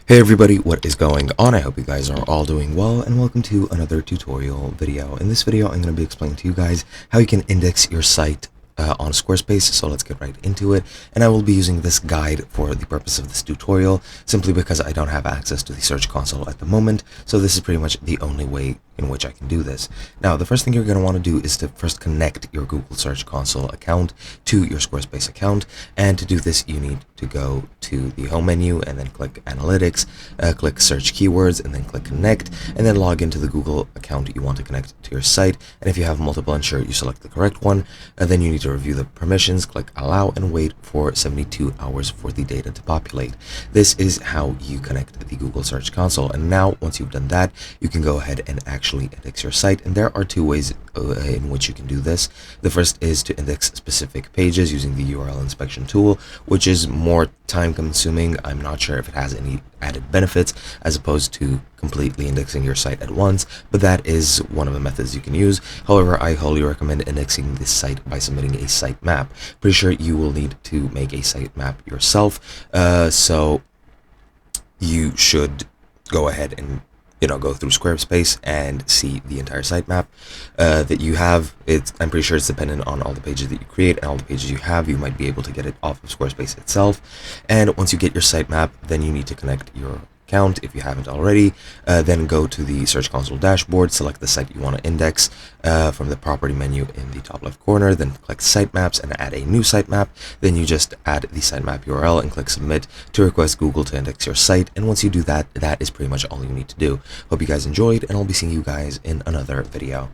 Hey everybody, what is going on? I hope you guys are all doing well, and welcome to another tutorial video. In this video, I'm going to be explaining to you guys how you can index your site on Squarespace, so let's get right into it. And I will be using this guide for the purpose of this tutorial, simply because I don't have access to the Search Console at the moment, so this is pretty much the only way in which I can do this. Now, the first thing you're going to want to do is to first connect your Google Search Console account to your Squarespace account, and to do this you need to go to the home menu and then click Analytics, click Search Keywords, and then click Connect, and then log into the Google account you want to connect to your site. And if you have multiple, ensure you select the correct one. Then you need to review the permissions, click Allow, and wait for 72 hours for the data to populate. This is how you connect the Google Search Console. And now, once you've done that, you can go ahead and actually index your site. And there are two ways in which you can do this. The first is to index specific pages using the URL inspection tool, which is more time consuming. I'm not sure if it has any added benefits as opposed to completely indexing your site at once, but that is one of the methods you can use. However, I highly recommend indexing this site by submitting a site map. Pretty sure you will need to make a site map yourself, so you should go ahead and go through Squarespace and see the entire sitemap that you have. I'm pretty sure it's dependent on all the pages that you create and all the pages you have. You might be able to get it off of Squarespace itself. And once you get your sitemap, then you need to connect your account if you haven't already. Then go to the Search Console dashboard, select the site you want to index from the property menu in the top left corner, then click Sitemaps and add a new sitemap. Then you just add the sitemap URL and click Submit to request Google to index your site. And once you do that, that is pretty much all you need to do. Hope you guys enjoyed, and I'll be seeing you guys in another video.